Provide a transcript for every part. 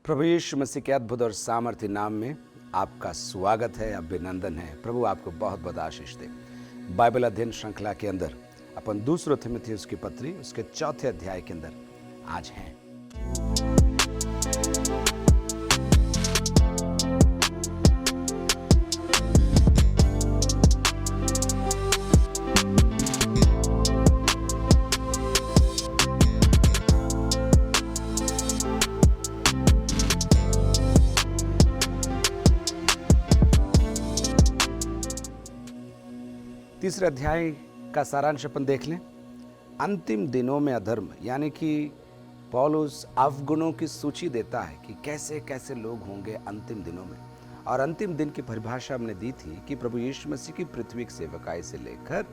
प्रभु यीशु मसीह के अद्भुत और सामर्थ्य नाम में आपका स्वागत है, अभिनंदन है। प्रभु आपको बहुत बहुत आशीष दे। बाइबल अध्ययन श्रृंखला के अंदर अपन दूसरे थिमुथियुस की पत्री उसके 4थे अध्याय के अंदर आज हैं। तीसरे अध्याय का सारांश अपन देख लें। अंतिम दिनों में अधर्म, यानी कि पौलुस अवगुणों की सूची देता है कि कैसे कैसे लोग होंगे अंतिम दिनों में। और अंतिम दिन की परिभाषा हमने दी थी कि प्रभु यीशु मसीह की पृथ्वी की सेवकाई से लेकर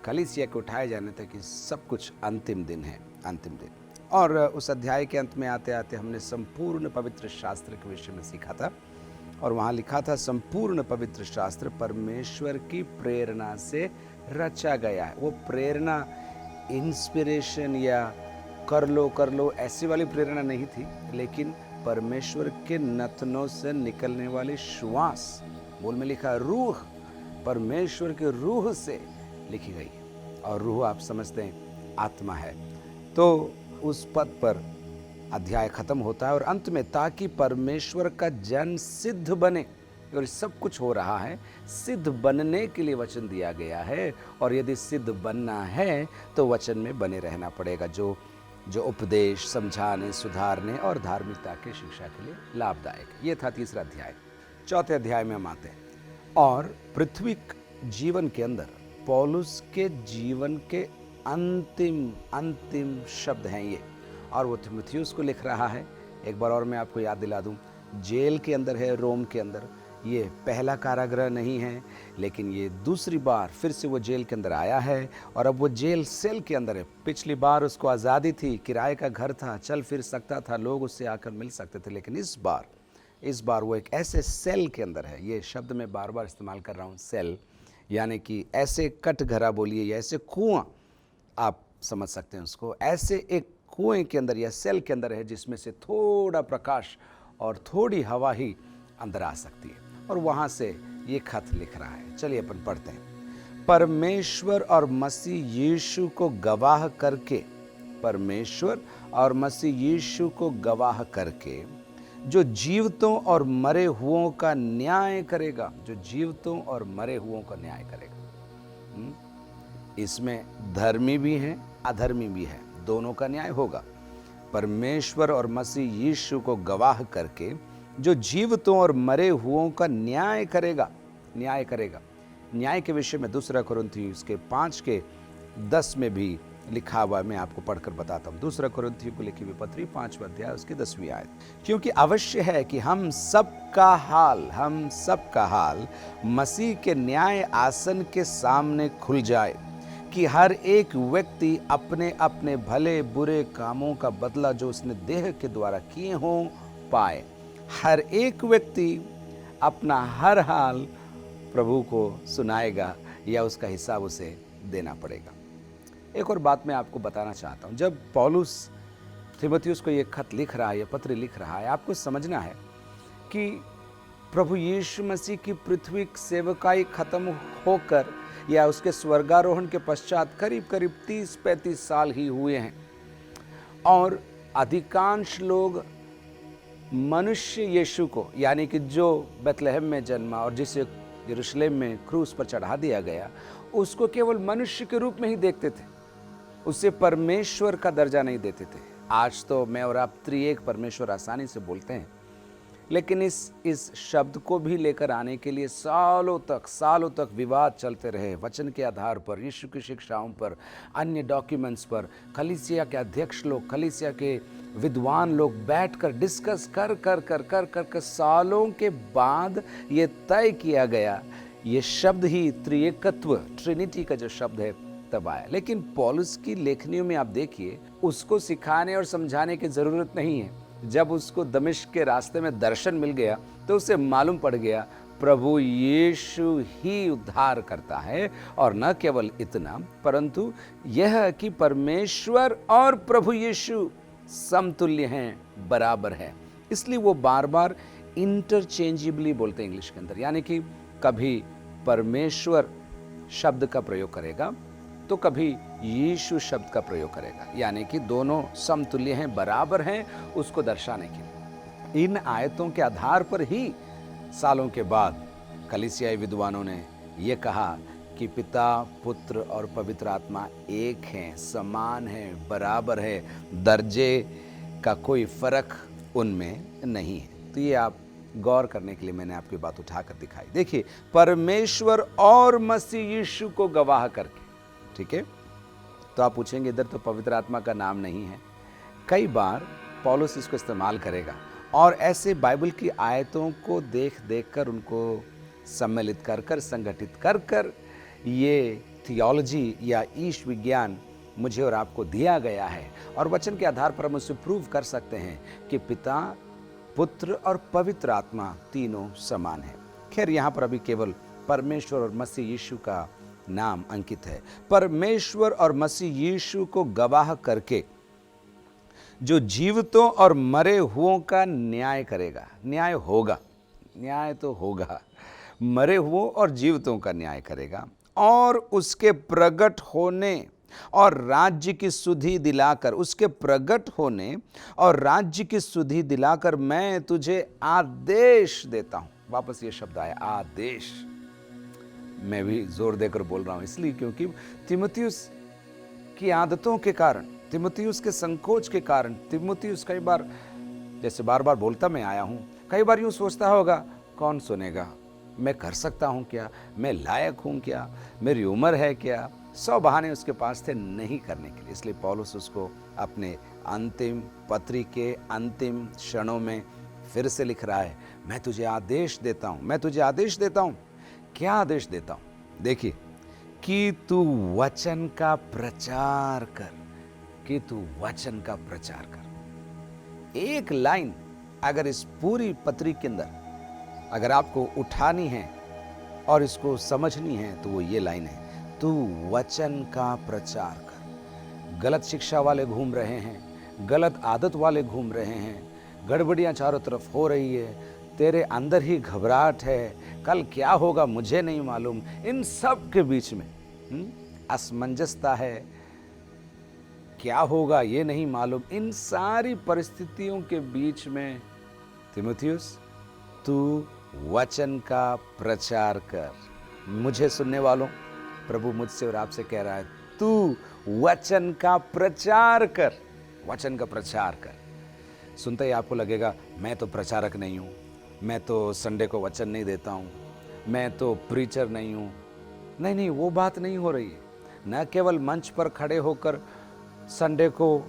कलीसिया के उठाए जाने तक कि सब कुछ अंतिम दिन है, अंतिम दिन। और उस अध्याय के अंत में आते आते हमने संपूर्ण पवित्र शास्त्र के विषय में सीखा था। और वहाँ लिखा था, संपूर्ण पवित्र शास्त्र परमेश्वर की प्रेरणा से रचा गया है। वो प्रेरणा इंस्पिरेशन या कर लो ऐसी वाली प्रेरणा नहीं थी, लेकिन परमेश्वर के नथनों से निकलने वाली श्वास, बोल में लिखा रूह, परमेश्वर के रूह से लिखी गई है। और रूह आप समझते हैं आत्मा है। तो उस पद पर अध्याय खत्म होता है और अंत में, ताकि परमेश्वर का जन सिद्ध बने। और सब कुछ हो रहा है सिद्ध बनने के लिए वचन दिया गया है। और यदि सिद्ध बनना है तो वचन में बने रहना पड़ेगा, जो उपदेश, समझाने, सुधारने और धार्मिकता के शिक्षा के लिए लाभदायक। ये था तीसरा अध्याय। 4थे अध्याय में हम आते हैं और पृथ्वी जीवन के अंदर पौलुस के जीवन के अंतिम शब्द हैं ये। और वो थिमुथियुस को लिख रहा है। एक बार और मैं आपको याद दिला दूं, जेल के अंदर है, रोम के अंदर। ये पहला कारागृह नहीं है, लेकिन ये दूसरी बार फिर से वो जेल के अंदर आया है। और अब वो जेल सेल के अंदर है। पिछली बार उसको आज़ादी थी, किराए का घर था, चल फिर सकता था, लोग उससे आकर मिल सकते थे। लेकिन इस बार वो एक ऐसे सेल के अंदर है। ये शब्द मैं बार बार इस्तेमाल कर रहा हूँ, सेल, यानी कि ऐसे कटघरा बोलिए या ऐसे कुआं, आप समझ सकते हैं उसको। ऐसे एक कुएं के अंदर या सेल के अंदर है, जिसमें से थोड़ा प्रकाश और थोड़ी हवा ही अंदर आ सकती है। और वहां से ये खत लिख रहा है। चलिए अपन पढ़ते हैं। परमेश्वर और मसीह यीशु को गवाह करके, परमेश्वर और मसीह यीशु को गवाह करके, जो जीवितों और मरे हुओं का न्याय करेगा, जो जीवितों और मरे हुओं का न्याय करेगा। इसमें धर्मी भी हैं, अधर्मी भी हैं, दोनों का न्याय होगा। परमेश्वर और मसीह यीशु को गवाह करके, जो जीवितों और मरे हुओं का न्याय करेगा। न्याय के विषय में 2 कुरिन्थियों के 5:10 में भी लिखा हुआ है। मैं आपको पढ़कर बताता हूँ। 2 कुरिन्थियों को लिखी हुई पत्री 5वां अध्याय उसकी 10वीं आयत। क्योंकि अवश्य है कि हम सबका हाल मसीह के न्याय आसन के सामने खुल जाए, कि हर एक व्यक्ति अपने अपने भले बुरे कामों का बदला जो उसने देह के द्वारा किए हों पाए। हर एक व्यक्ति अपना हर हाल प्रभु को सुनाएगा या उसका हिसाब उसे देना पड़ेगा। एक और बात मैं आपको बताना चाहता हूँ। जब पौलुस थिमुथियुस को ये खत लिख रहा है, ये पत्र लिख रहा है, आपको समझना है कि प्रभु यीशु मसीह की पृथ्वी सेवकाई खत्म होकर या उसके स्वर्गारोहण के पश्चात करीब 30-35 साल ही हुए हैं। और अधिकांश लोग मनुष्य यीशु को, यानी कि जो बेथलेहम में जन्मा और जिसे यरूशलेम में क्रूस पर चढ़ा दिया गया, उसको केवल मनुष्य के रूप में ही देखते थे। उसे परमेश्वर का दर्जा नहीं देते थे। आज तो मैं और आप त्रिएक परमेश्वर आसानी से बोलते हैं, लेकिन इस शब्द को भी लेकर आने के लिए सालों तक विवाद चलते रहे। वचन के आधार पर, यीशु की शिक्षाओं पर, अन्य डॉक्यूमेंट्स पर, कलीसिया के अध्यक्ष लोग, कलीसिया के विद्वान लोग बैठकर डिस्कस कर सालों के बाद ये तय किया गया। ये शब्द ही त्रिएकत्व, ट्रिनिटी का जो शब्द है, तब आया। लेकिन पौलुस की लेखनियों में आप देखिए, उसको सिखाने और समझाने की जरूरत नहीं है। जब उसको दमिश्क के रास्ते में दर्शन मिल गया तो उसे मालूम पड़ गया प्रभु यीशु ही उद्धार करता है। और न केवल इतना, परंतु यह कि परमेश्वर और प्रभु यीशु समतुल्य हैं, बराबर है। इसलिए वो बार बार इंटरचेंजेबली बोलते हैं इंग्लिश के अंदर, यानी कि कभी परमेश्वर शब्द का प्रयोग करेगा तो कभी यीशु शब्द का प्रयोग करेगा, यानी कि दोनों समतुल्य हैं, बराबर हैं, उसको दर्शाने के लिए। इन आयतों के आधार पर ही सालों के बाद कलीसियाई विद्वानों ने यह कहा कि पिता, पुत्र और पवित्र आत्मा एक हैं, समान हैं, बराबर है, दर्जे का कोई फर्क उनमें नहीं है। तो ये आप गौर करने के लिए मैंने आपकी बात उठाकर दिखाई। देखिए, परमेश्वर और मसीह यीशु को गवाह करके, ठीक है। तो आप पूछेंगे इधर तो पवित्र आत्मा का नाम नहीं है। कई बार पौलुस इसको इस्तेमाल करेगा और ऐसे बाइबल की आयतों को देख देख कर उनको सम्मिलित कर कर, संगठित कर कर ये थियोलॉजी या ईश विज्ञान मुझे और आपको दिया गया है, और वचन के आधार पर हम उससे प्रूव कर सकते हैं कि पिता, पुत्र और पवित्र आत्मा तीनों समान है। खैर, यहाँ पर अभी केवल परमेश्वर और मसीह यीशु का नाम अंकित है। परमेश्वर और मसीह यीशु को गवाह करके जो जीवितों और मरे हुओं का न्याय करेगा, न्याय होगा, न्याय तो होगा, मरे हुओं और जीवितों का न्याय करेगा, और उसके प्रकट होने और राज्य की सुधि दिलाकर, उसके प्रकट होने और राज्य की सुधि दिलाकर मैं तुझे आदेश देता हूं। वापस ये शब्द आया, आदेश। मैं भी जोर देकर बोल रहा हूं इसलिए क्योंकि तीमुथियुस की आदतों के कारण, तीमुथियुस के संकोच के कारण, तीमुथियुस कई बार, जैसे बार बार बोलता मैं आया हूं, कई बार यूं सोचता होगा कौन सुनेगा, मैं कर सकता हूं क्या, मैं लायक हूं क्या, मेरी उम्र है क्या, 100 बहाने उसके पास थे नहीं करने के लिए। इसलिए पौलुस उसको अपने अंतिम पत्री के अंतिम क्षणों में फिर से लिख रहा है, मैं तुझे आदेश देता हूं, मैं तुझे आदेश देता हूं। क्या आदेश देता हूं? देखिए, कि तू वचन का प्रचार कर, कि तू वचन का प्रचार कर। एक लाइन अगर इस पूरी पत्री के अंदर अगर आपको उठानी है और इसको समझनी है तो वो ये लाइन है, तू वचन का प्रचार कर। गलत शिक्षा वाले घूम रहे हैं, गलत आदत वाले घूम रहे हैं, गड़बड़ियां चारों तरफ हो रही है, तेरे अंदर ही घबराहट है, कल क्या होगा मुझे नहीं मालूम, इन सब के बीच में असमंजसता है, क्या होगा ये नहीं मालूम, इन सारी परिस्थितियों के बीच में तीमुथियुस तू वचन का प्रचार कर। मुझे सुनने वालों, प्रभु मुझसे और आपसे कह रहा है, तू वचन का प्रचार कर, वचन का प्रचार कर। सुनते ही आपको लगेगा मैं तो प्रचारक नहीं हूं, मैं तो संडे को वचन नहीं देता हूं, मैं तो प्रीचर नहीं हूं। नहीं नहीं, वो बात नहीं हो रही है। न केवल मंच पर खड़े होकर संडे को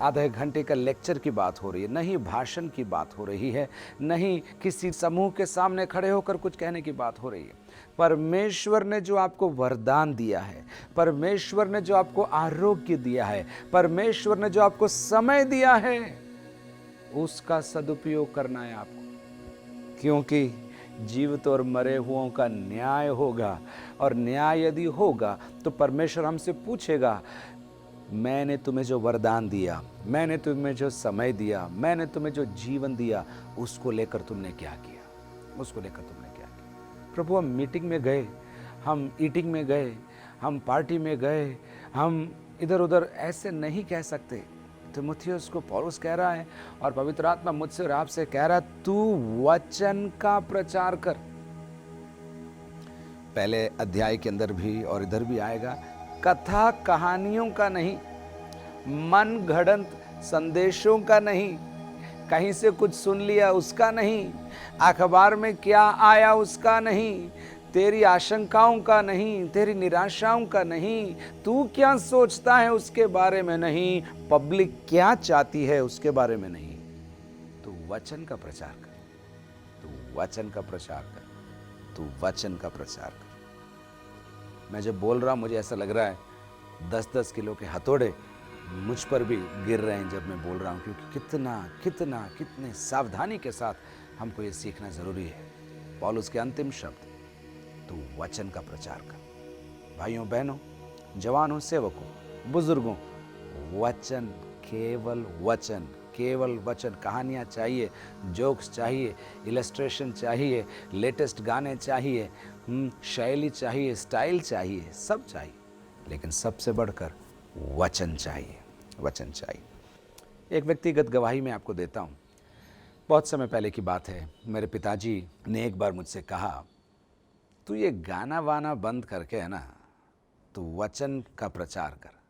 आधे घंटे का लेक्चर की बात हो रही है, नहीं भाषण की बात हो रही है, नहीं किसी समूह के सामने खड़े होकर कुछ कहने की बात हो रही है। परमेश्वर ने जो आपको वरदान दिया है, परमेश्वर ने जो आपको आरोग्य दिया है, परमेश्वर ने जो आपको समय दिया है, उसका सदुपयोग करना है आपको, क्योंकि जीवित और मरे हुओं का न्याय होगा, और न्याय यदि होगा तो परमेश्वर हमसे पूछेगा, मैंने तुम्हें जो वरदान दिया, मैंने तुम्हें जो समय दिया, मैंने तुम्हें जो जीवन दिया, उसको लेकर तुमने क्या किया, उसको लेकर तुमने क्या किया। प्रभु, हम मीटिंग में गए, हम ईटिंग में गए, हम पार्टी में गए, हम इधर उधर ऐसे नहीं कह सकते। तीमुथियुस को पौलुस कह रहा है और पवित्र आत्मा मुझसे और आपसे कह रहा है, तू वचन का प्रचार कर। पहले अध्याय के अंदर भी और इधर भी आएगा, कथा कहानियों का नहीं, मन घड़ंत संदेशों का नहीं, कहीं से कुछ सुन लिया उसका नहीं, अखबार में क्या आया उसका नहीं, तेरी आशंकाओं का नहीं, तेरी निराशाओं का नहीं, तू क्या सोचता है उसके बारे में नहीं, पब्लिक क्या चाहती है उसके बारे में नहीं। तू वचन का प्रचार कर, तू वचन का प्रचार कर, तू वचन का प्रचार कर। मैं जब बोल रहा हूं मुझे ऐसा लग रहा है 10-10 किलो के हथौड़े मुझ पर भी गिर रहे हैं जब मैं बोल रहा हूं, क्योंकि कितने सावधानी के साथ हमको ये सीखना जरूरी है। पौलुस के अंतिम शब्द, तू वचन का प्रचार कर। भाइयों बहनों, जवानों, सेवकों, बुजुर्गों, वचन, केवल वचन केवल वचन। कहानियाँ चाहिए, जोक्स चाहिए, इलस्ट्रेशन चाहिए, लेटेस्ट गाने चाहिए, शैली चाहिए, स्टाइल चाहिए, सब चाहिए, लेकिन सबसे बढ़कर वचन चाहिए, वचन चाहिए। एक व्यक्तिगत गवाही मैं आपको देता हूँ। बहुत समय पहले की बात है, मेरे पिताजी ने एक बार मुझसे कहा, तू ये गाना वाना बंद करके है ना, तू वचन का प्रचार कर।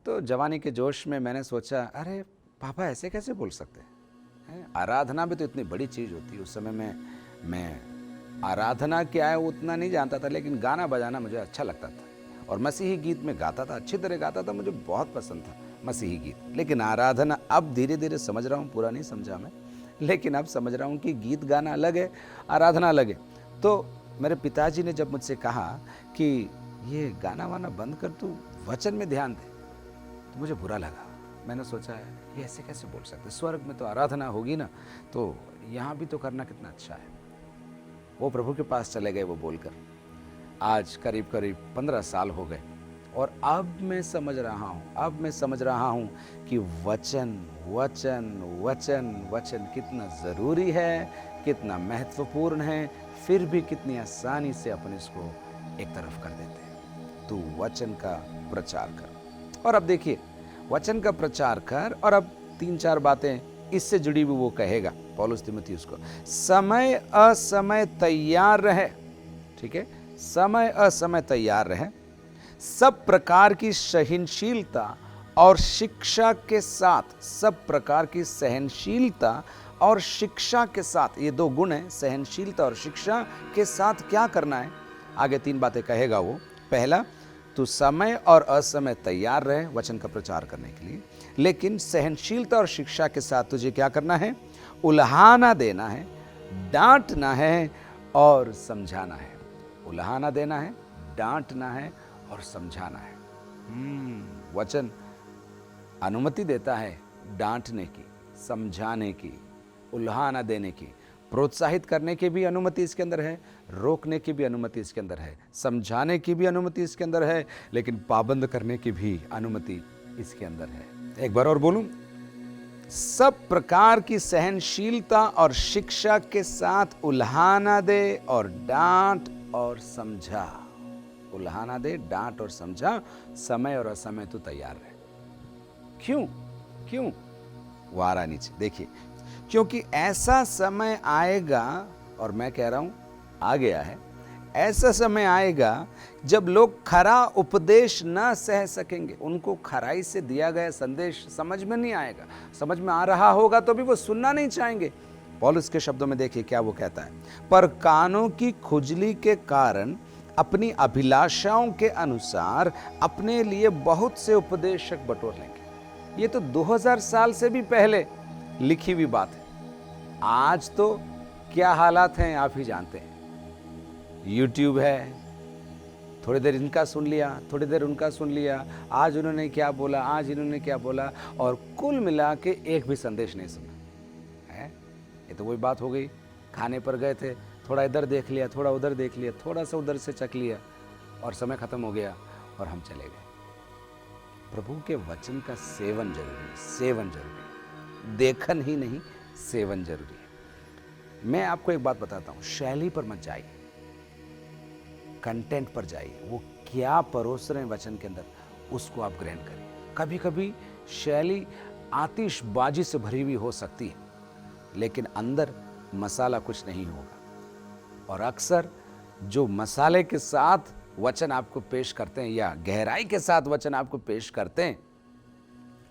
तो जवानी के जोश में मैंने सोचा, अरे पापा ऐसे कैसे बोल सकते हैं? आराधना भी तो इतनी बड़ी चीज़ होती है। उस समय मैं आराधना क्या है उतना नहीं जानता था, लेकिन गाना बजाना मुझे अच्छा लगता था और मसीही गीत में गाता था, अच्छी तरह गाता था, मुझे बहुत पसंद था मसीही गीत। लेकिन आराधना अब धीरे धीरे समझ रहा हूँ, पूरा नहीं समझा मैं, लेकिन अब समझ रहा हूँ कि गीत गाना अलग है, आराधना अलग है। तो मेरे पिताजी ने जब मुझसे कहा कि ये गाना वाना बंद कर, तू वचन में ध्यान दे, तो मुझे बुरा लगा। मैंने सोचा ये ऐसे कैसे बोल सकते, स्वर्ग में तो आराधना होगी ना, तो यहाँ भी तो करना कितना अच्छा है। वो प्रभु के पास चले गए वो बोलकर। आज करीब करीब 15 साल हो गए और अब मैं समझ रहा हूँ कि वचन वचन वचन वचन कितना ज़रूरी है, कितना महत्वपूर्ण है, फिर भी कितनी आसानी से अपन इसको एक तरफ कर देते हैं। तू वचन का प्रचार कर। और अब देखिए, वचन का प्रचार कर, और अब 3-4 बातें इससे जुड़ी हुई वो कहेगा पौलुस तीमुथियुस को। समय असमय तैयार रहे, ठीक है, समय असमय तैयार रहे, सब प्रकार की सहनशीलता और शिक्षा के साथ, सब प्रकार की सहनशीलता और शिक्षा के साथ, ये 2 गुण हैं, सहनशीलता और शिक्षा के साथ क्या करना है? आगे 3 बातें कहेगा वो। पहला, तू समय और असमय तैयार रहे वचन का प्रचार करने के लिए, लेकिन सहनशीलता और शिक्षा के साथ तुझे क्या करना है? उल्हाना देना है, डांटना है और समझाना है। उल्हाना देना है, डांटना है और समझाना है। वचन अनुमति देता है डांटने की, समझाने की, उल्हाना देने की, प्रोत्साहित करने की भी अनुमति इसके अंदर है, रोकने की भी अनुमति इसके अंदर है, समझाने की भी अनुमति इसके अंदर है, लेकिन पाबंद करने की भी अनुमति इसके अंदर है। एक बार और बोलूं, सब प्रकार की सहनशीलता और शिक्षा के साथ उल्हाना दे और डांट और समझा। उल्हाना दे, डांट और समझा, समय और असमय तो तैयार रहे। क्यों वो आ रहा नीचे देखिए, क्योंकि ऐसा समय आएगा, और मैं कह रहा हूं आ गया है, ऐसा समय आएगा जब लोग खरा उपदेश न सह सकेंगे। उनको खराई से दिया गया संदेश समझ में नहीं आएगा, समझ में आ रहा होगा तो भी वो सुनना नहीं चाहेंगे। पौलुस के शब्दों में देखिए क्या वो कहता है, पर कानों की खुजली के कारण अपनी अभिलाषाओं के अनुसार अपने लिए बहुत से उपदेशक बटोर लेंगे। ये तो 2000 साल से भी पहले लिखी हुई बात है। आज तो क्या हालात हैं आप ही जानते हैं। यूट्यूब है, थोड़ी देर इनका सुन लिया, थोड़ी देर उनका सुन लिया, आज उन्होंने क्या बोला, आज इन्होंने क्या बोला, और कुल मिला के एक भी संदेश नहीं सुना है। ये तो वही बात हो गई, खाने पर गए थे, थोड़ा इधर देख लिया, थोड़ा उधर देख लिया, थोड़ा सा उधर से चख लिया और समय खत्म हो गया और हम चले गए। प्रभु के वचन का सेवन जरूरी है, सेवन जरूरी है, देखन ही नहीं, सेवन जरूरी है। मैं आपको एक बात बताता हूं, शैली पर मत जाइए, कंटेंट पर जाइए। वो क्या परोस रहे हैं वचन के अंदर, उसको आप ग्रहण करिए। कभी कभी शैली आतिशबाजी से भरी हुई हो सकती है, लेकिन अंदर मसाला कुछ नहीं होगा। और अक्सर जो मसाले के साथ वचन आपको पेश करते हैं या गहराई के साथ वचन आपको पेश करते हैं,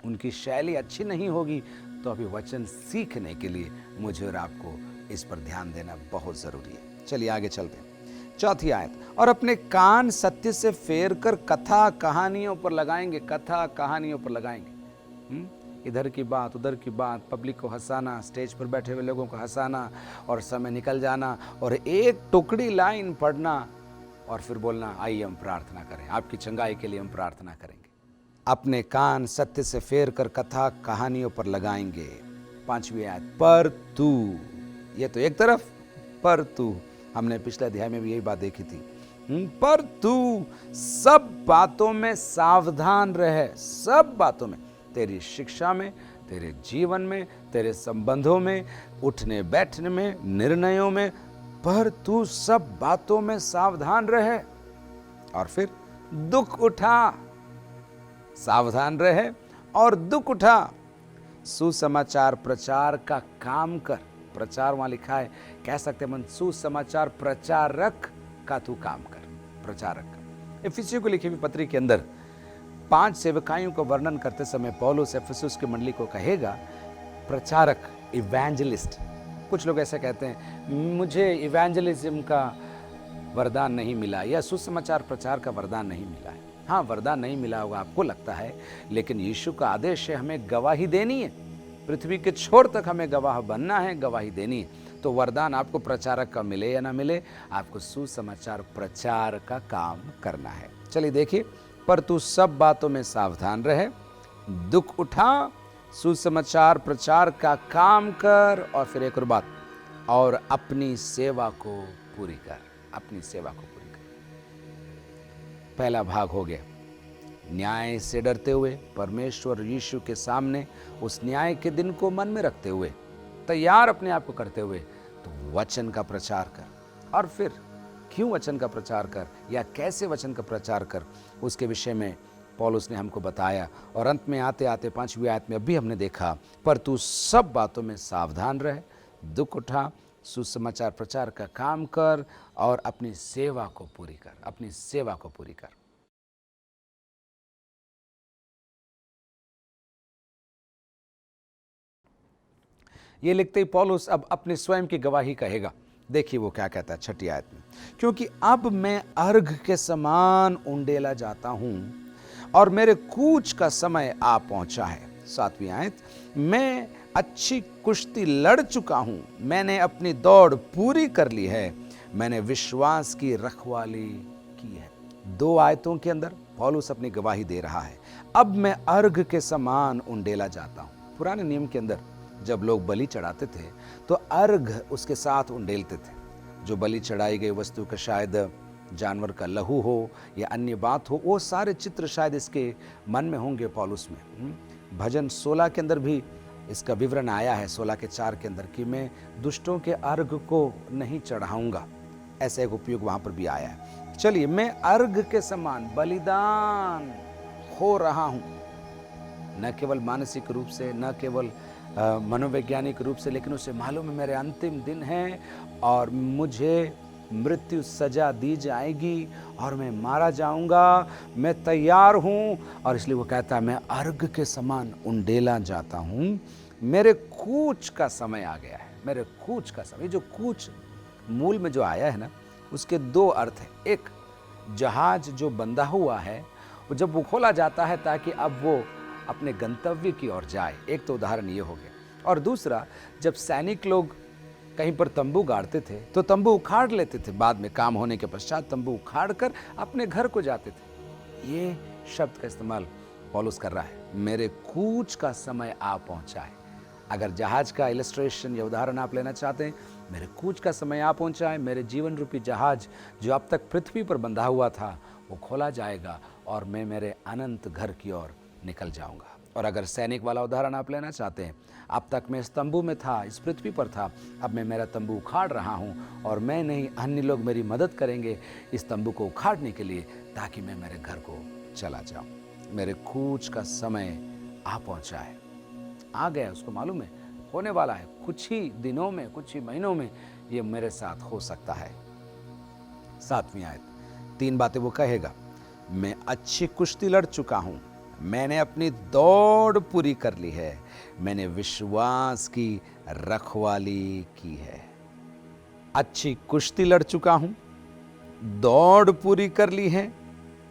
उनकी शैली अच्छी नहीं होगी। तो अभी वचन सीखने के लिए मुझे और आपको इस पर ध्यान देना बहुत जरूरी है। चलिए आगे चलते हैं। 4थी आयत, और अपने कान सत्य से फेर कर कथा कहानियों पर लगाएंगे, कथा कहानियों पर लगाएंगे। इधर की बात उधर की बात, पब्लिक को हंसाना, स्टेज पर बैठे हुए लोगों को हंसाना और समय निकल जाना, और एक टुकड़ी लाइन पढ़ना और फिर बोलना आइए हम प्रार्थना करें, आपकी चंगाई के लिए हम प्रार्थना करेंगे। अपने कान सत्य से फेर कर कथा कहानियों पर लगाएंगे। 5वीं आयत, पर तू, ये तो एक तरफ, पर तू, हमने पिछले अध्याय में भी यही बात देखी थी, पर तू सब बातों में सावधान रहे, सब बातों में, तेरी शिक्षा में, तेरे जीवन में, तेरे संबंधों में, उठने बैठने में, निर्णयों में, पर तू सब बातों में सावधान रहे। और फिर दुख उठा, सावधान रहे और दुख उठा, सुसमाचार प्रचार का काम कर। प्रचार वहां लिखा है, कह सकते हैं मन सुसमाचार प्रचारक का तू काम कर, प्रचारक का। इफिसियों को लिखी हुई पत्री के अंदर 5 सेवकाइयों को वर्णन करते समय पौलुस इफिसुस की मंडली को कहेगा प्रचारक, इवेंजलिस्ट। कुछ लोग ऐसे कहते हैं मुझे इवेंजलिज्म का वरदान नहीं मिला या सुसमाचार प्रचार का वरदान नहीं मिला है। हाँ, वरदान नहीं मिला होगा आपको लगता है, लेकिन यीशु का आदेश है हमें गवाही देनी है, पृथ्वी के छोर तक हमें गवाह बनना है, गवाही देनी है। तो वरदान आपको प्रचारक का मिले या ना मिले, आपको सुसमाचार प्रचार का काम करना है। चलिए देखिए, पर तू सब बातों में सावधान रहे, दुख उठा, सुसमाचार प्रचार का काम कर, और फिर एक और बात, और अपनी सेवा को पूरी कर, अपनी सेवा को पूरी कर। पहला भाग हो गया, न्याय से डरते हुए, परमेश्वर यीशु के सामने उस न्याय के दिन को मन में रखते हुए, तैयार अपने आप को करते हुए, तो वचन का प्रचार कर। और फिर क्यों वचन का प्रचार कर या कैसे वचन का प्रचार कर, उसके विषय में पौलुस ने हमको बताया। और अंत में आते आते 5वीं आयत में अभी हमने देखा, पर तू सब बातों में सावधान रहे, दुख उठा, सुसमाचार प्रचार का काम कर, और अपनी सेवा को पूरी कर, अपनी सेवा को पूरी कर। ये लिखते ही पौलुस अब अपने स्वयं की गवाही कहेगा। देखिए वो क्या कहता है 6ठी आयत में, क्योंकि अब मैं अर्घ के समान उंडेला जाता हूं और मेरे कूच का समय आ पहुंचा है। 7वीं आयत, मैं अच्छी कुश्ती लड़ चुका हूं, मैंने अपनी दौड़ पूरी कर ली है, मैंने विश्वास की रखवाली की है। 2 आयतों के अंदर पौलुस अपनी गवाही दे रहा है, अब मैं अर्घ के समान उंडेला जाता हूं। पुराने नियम के अंदर जब लोग बलि चढ़ाते थे तो अर्घ उसके साथ उंडेलते थे। जो बलि चढ़ाई गई वस्तु का शायद जानवर का लहू हो या अन्य बात हो, वो सारे चित्र शायद इसके मन में होंगे पौलुस में। भजन 16 के अंदर भी इसका विवरण आया है, 16 के 4 के अंदर, कि मैं दुष्टों के अर्घ को नहीं चढ़ाऊंगा, ऐसा एक उपयोग वहां पर भी आया है। चलिए, मैं अर्घ के समान बलिदान हो रहा हूं, न केवल मानसिक रूप से, न केवल मनोवैज्ञानिक रूप से, लेकिन उसे मालूम है मेरे अंतिम दिन है और मुझे मृत्यु सजा दी जाएगी और मैं मारा जाऊंगा, मैं तैयार हूं। और इसलिए वो कहता है मैं अर्घ के समान उंडेला जाता हूं, मेरे कूच का समय आ गया है, मेरे कूच का समय। जो कूच मूल में जो आया है ना, उसके 2 अर्थ हैं। एक, जहाज जो बंधा हुआ है वो जब वो खोला जाता है ताकि अब वो अपने गंतव्य की ओर जाए, एक तो उदाहरण ये हो गया। और दूसरा, जब सैनिक लोग कहीं पर तंबू गाड़ते थे तो तंबू उखाड़ लेते थे, बाद में काम होने के पश्चात तंबू उखाड़ कर अपने घर को जाते थे। ये शब्द का इस्तेमाल पौलुस कर रहा है, मेरे कूच का समय आ पहुंचा है। अगर जहाज का इलस्ट्रेशन या उदाहरण आप लेना चाहते हैं, मेरे कूच का समय आ पहुंचा है, मेरे जीवन रूपी जहाज जो अब तक पृथ्वी पर बंधा हुआ था वो खोला जाएगा और मैं मेरे अनंत घर की ओर निकल जाऊंगा। और अगर सैनिक वाला उदाहरण आप लेना चाहते हैं, अब तक मैं इस तंबू में था, इस पृथ्वी पर था, अब मैं मेरा तंबू उखाड़ रहा हूं और मैं नहीं, अन्य लोग मेरी मदद करेंगे इस तंबू को उखाड़ने के लिए, ताकि मैं मेरे घर को चला जाऊं। मेरे कूच का समय आ पहुंचा है, आ गया, उसको मालूम है, होने वाला है, कुछ ही दिनों में, कुछ ही महीनों में ये मेरे साथ हो सकता है। 7वीं आयत, 3 बातें वो कहेगा, मैं अच्छी कुश्ती लड़ चुका हूं, मैंने अपनी दौड़ पूरी कर ली है, मैंने विश्वास की रखवाली की है। अच्छी कुश्ती लड़ चुका हूं, दौड़ पूरी कर ली है,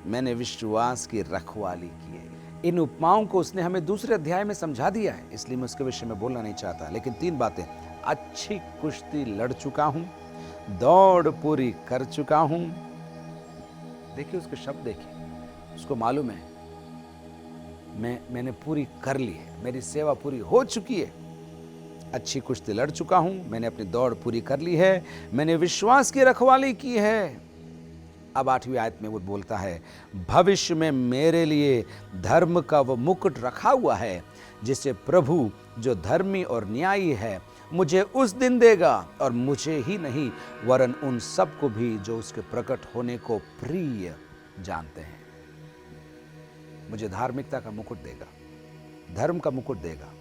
मैंने विश्वास की रखवाली की है। इन उपमाओं को उसने हमें दूसरे अध्याय में समझा दिया है, इसलिए मैं उसके विषय में बोलना नहीं चाहता, लेकिन 3 बातें, अच्छी कुश्ती लड़ चुका हूं, दौड़ पूरी कर चुका हूं। देखिए उसके शब्द, देखिए उसको मालूम है मैंने पूरी कर ली है, मेरी सेवा पूरी हो चुकी है। अच्छी कुश्ती लड़ चुका हूं, मैंने अपनी दौड़ पूरी कर ली है, मैंने विश्वास की रखवाली की है। अब 8वीं आयत में वो बोलता है, भविष्य में मेरे लिए धर्म का वो मुकुट रखा हुआ है, जिसे प्रभु जो धर्मी और न्यायी है मुझे उस दिन देगा, और मुझे ही नहीं वरन उन सबको भी जो उसके प्रकट होने को प्रिय जानते हैं। मुझे धार्मिकता का मुकुट देगा, धर्म का मुकुट देगा,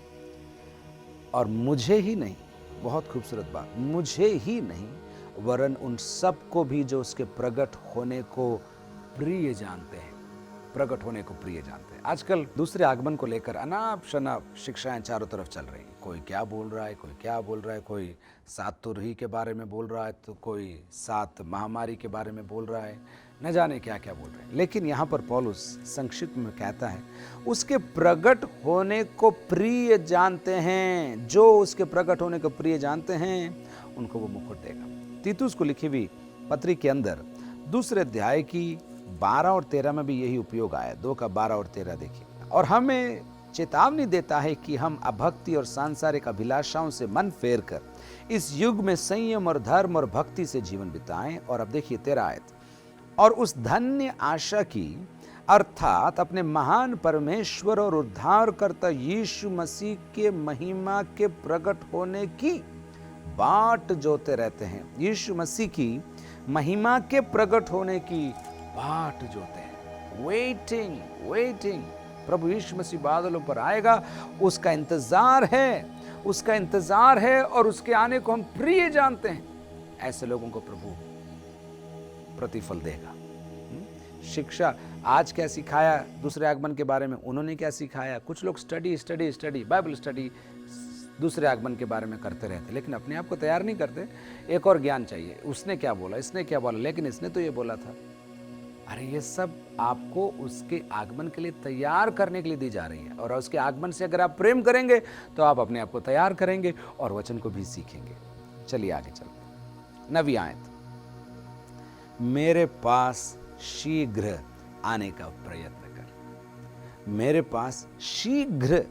और मुझे ही नहीं, बहुत खूबसूरत बात, मुझे ही नहीं वरन उन सबको भी जो उसके प्रकट होने को प्रिय जानते हैं, प्रकट होने को प्रिय जानते हैं। आजकल दूसरे आगमन को लेकर अनाप शनाप शिक्षाएं चारों तरफ चल रही हैं। कोई क्या बोल रहा है, कोई क्या बोल रहा है, कोई 7 तुरही के बारे में बोल रहा है, तो कोई 7 महामारी के बारे में बोल रहा है, न जाने क्या क्या बोल रहे हैं। लेकिन यहाँ पर पौलुस संक्षिप्त में कहता है, उसके प्रकट होने को प्रिय जानते हैं, जो उसके प्रकट होने को प्रिय जानते हैं उनको वो मुकुट देगा। तीतुस को लिखी हुई पत्री के अंदर 2 अध्याय की 12 और 13 में भी यही उपयोग आया। 2 का 12 और 13 देखिए। और हमें चेतावनी देता है कि हम अभक्ति और सांसारिक अभिलाषाओं से मन फेर कर इस युग में संयम और धर्म और भक्ति से जीवन बिताएं। और अब देखिए 13 आयत, और उस धन्य आशा की अर्थात अपने महान परमेश्वर और उद्धारकर्ता यीशु मसीह के महिमा के प्रकट होने की बाट जोते रहते हैं। यीशु मसीह की महिमा के प्रकट होने की बाट जोते हैं। वेटिंग प्रभु यीशु मसीह बादलों पर आएगा, उसका इंतजार है और उसके आने को हम प्रिय जानते हैं। ऐसे लोगों को प्रभु प्रतिफल देगा। शिक्षा आज क्या सिखाया दूसरे आगमन के बारे में, उन्होंने क्या सिखाया? कुछ लोग स्टडी बाइबल स्टडी दूसरे आगमन के बारे में करते रहते, लेकिन अपने आप को तैयार नहीं करते। एक और ज्ञान चाहिए, उसने क्या बोला, इसने क्या बोला, लेकिन इसने तो ये बोला था। अरे ये सब आपको उसके आगमन के लिए तैयार करने के लिए दी जा रही है, और उसके आगमन से अगर आप प्रेम करेंगे तो आप अपने आप को तैयार करेंगे और वचन को भी सीखेंगे। चलिए आगे चलते। 9वीं आयत, मेरे पास शीघ्र आने का प्रयत्न कर। मेरे पास शीघ्र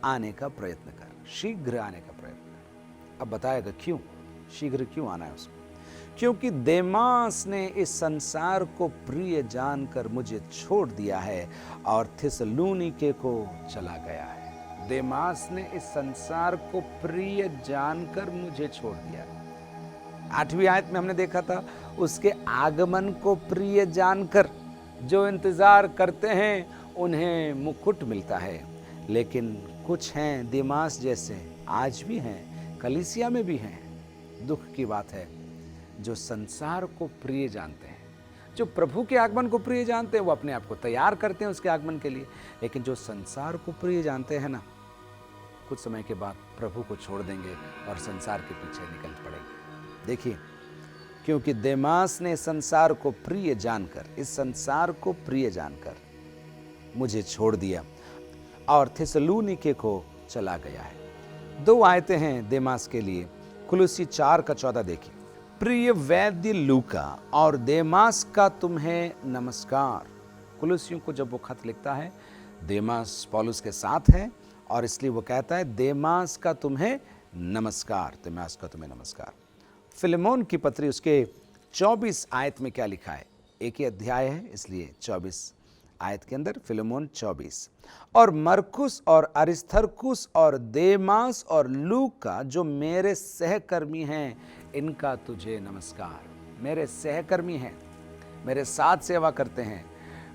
आने का प्रयत्न कर। शीघ्र आने का प्रयत्न कर। अब बताएगा क्यों, शीघ्र क्यों आना है उसमें? क्योंकि देमास ने इस संसार को प्रिय जानकर मुझे छोड़ दिया है और थिस्सलुनीके को चला गया है। देमास ने इस संसार को प्रिय जानकर मुझे छोड़ दिया है। 8वीं आयत में हमने देखा था, उसके आगमन को प्रिय जानकर जो इंतजार करते हैं उन्हें मुकुट मिलता है। लेकिन कुछ हैं देमास जैसे, आज भी हैं, कलीसिया में भी हैं, दुख की बात है, जो संसार को प्रिय जानते हैं, जो प्रभु के आगमन को प्रिय जानते हैं, वो अपने आप को तैयार करते हैं उसके आगमन के लिए। लेकिन जो संसार को प्रिय जानते हैं ना, कुछ समय के बाद प्रभु को छोड़ देंगे और संसार के पीछे निकल पड़ेंगे। देखिए, क्योंकि देमास ने संसार को प्रिय जानकर, इस संसार को प्रिय जानकर मुझे छोड़ दिया और थिस्सलुनीके को चला गया है। 2 आयतें हैं देमास के लिए। कुलुसी 4 का 14 देखिए। प्रिय वैद्य लूका और देमास का तुम्हें नमस्कार। कुलुसियों को जब वो खत लिखता है, देमास पौलुस के साथ है, और इसलिए वो कहता है देमास का तुम्हें नमस्कार, देमास का तुम्हें नमस्कार। फिलेमोन की पत्री उसके 24 आयत में क्या लिखा है? एक ही अध्याय है, इसलिए 24 आयत के अंदर फिलेमोन 24, और मरकुस और अरिस्तर्खुस और देमास और लूका जो मेरे सहकर्मी हैं, इनका तुझे नमस्कार। मेरे सहकर्मी हैं, मेरे साथ सेवा करते हैं,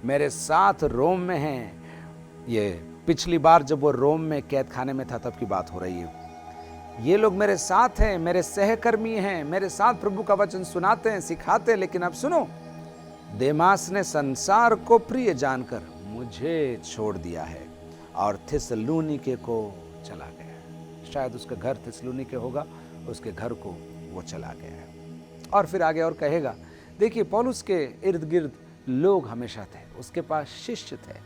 मेरे साथ रोम में हैं। ये पिछली बार जब वो रोम में कैद खाने में था तब की बात हो रही है। ये लोग मेरे साथ हैं, मेरे सहकर्मी हैं, मेरे साथ प्रभु का वचन सुनाते हैं, सिखाते हैं। लेकिन अब सुनो, देमास ने संसार को प्रिय जानकर मुझे छोड़ दिया है और थिस्सलुनीके को चला गया। शायद उसका घर थिस्सलुनीके होगा, उसके घर को वो चला गया है। और फिर आगे और कहेगा, देखिए पौलुस के इर्द गिर्द लोग हमेशा थे, उसके पास शिष्य थे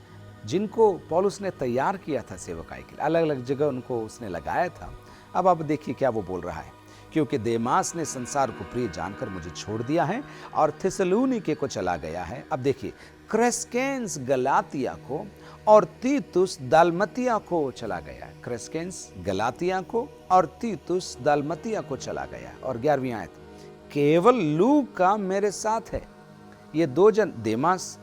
जिनको पौलुस ने तैयार किया था सेवकाई के लिए, अलग अलग जगह उनको उसने लगाया था। अब देखिए क्या वो बोल रहा है, क्योंकि देमास ने संसार को प्रिय जानकर मुझे छोड़ दिया है और थिस्सलुनीके को चला गया है। अब देखिए, क्रेस्केंस गलातिया को और तीतुस दालमतिया को चला गया है। क्रेस्केंस गलातिया को और तीतुस दालमतिया को चला गया है। और 11वीं आयत, केवल लूका मेरे साथ है। ये दो जन, देमास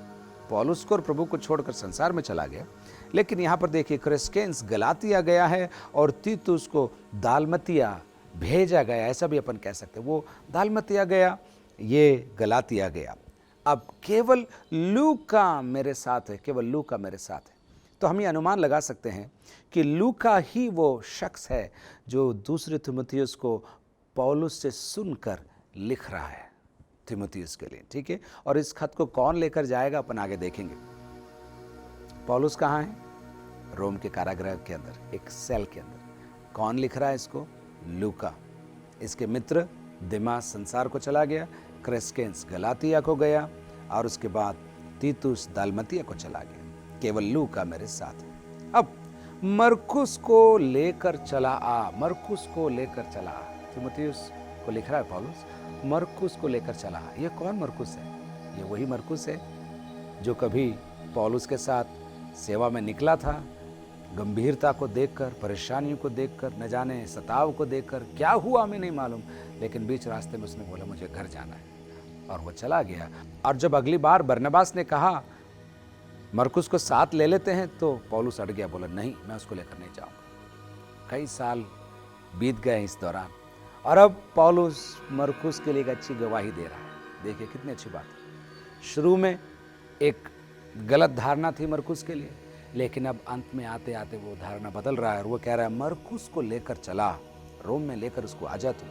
पौलुस को और प्रभु को छोड़कर संसार में चला गया, लेकिन यहाँ पर देखिए क्रेस्केंस गलातिया गया है और तीतुस को दालमतिया भेजा गया, ऐसा भी अपन कह सकते हैं। वो दालमतिया गया, ये गलातिया गया। अब केवल लूका मेरे साथ है, केवल लूका मेरे साथ है। तो हम ये अनुमान लगा सकते हैं कि लूका ही वो शख्स है जो दूसरे तीमुथियुस को पौलुस से सुनकर लिख रहा है तीमुथियुस के लिए, ठीक है। और इस खत को कौन लेकर जाएगा अपन आगे देखेंगे। पौलुस कहाँ है? रोम के कारागृह के अंदर, एक सेल के अंदर। कौन लिख रहा है इसको? लूका। इसके मित्र देमास संसार को चला गया, क्रेस्केंस गलातिया को गया और उसके बाद तीतुस दालमतिया को चला गया। केवल लूका मेरे साथ है। अब मरकुस को लेकर चला आ, मरकुस को लेकर चला आ। तीमुथियुस को लिख रहा है पौलुस, मरकुस को लेकर चला आ। ये कौन मरकुस है? ये वही मरकुस है जो कभी पौलुस के साथ सेवा में निकला था। गंभीरता को देखकर, परेशानियों को देखकर, न जाने सताव को देखकर, क्या हुआ हमें नहीं मालूम, लेकिन बीच रास्ते में उसने बोला मुझे घर जाना है और वो चला गया। और जब अगली बार बरनबास ने कहा मरकुस को साथ ले लेते हैं, तो पौलुस अड़ गया, बोला नहीं, मैं उसको लेकर नहीं जाऊंगा। कई साल बीत गए इस दौरान और अब पौलुस मरकुस के लिए एक अच्छी गवाही दे रहा है। देखिए कितनी अच्छी बात है। शुरू में एक गलत धारणा थी मरकुस के लिए, लेकिन अब अंत में आते आते वो धारणा बदल रहा है और वो कह रहा है मरकुस को लेकर चला, रोम में लेकर उसको आ जा तू,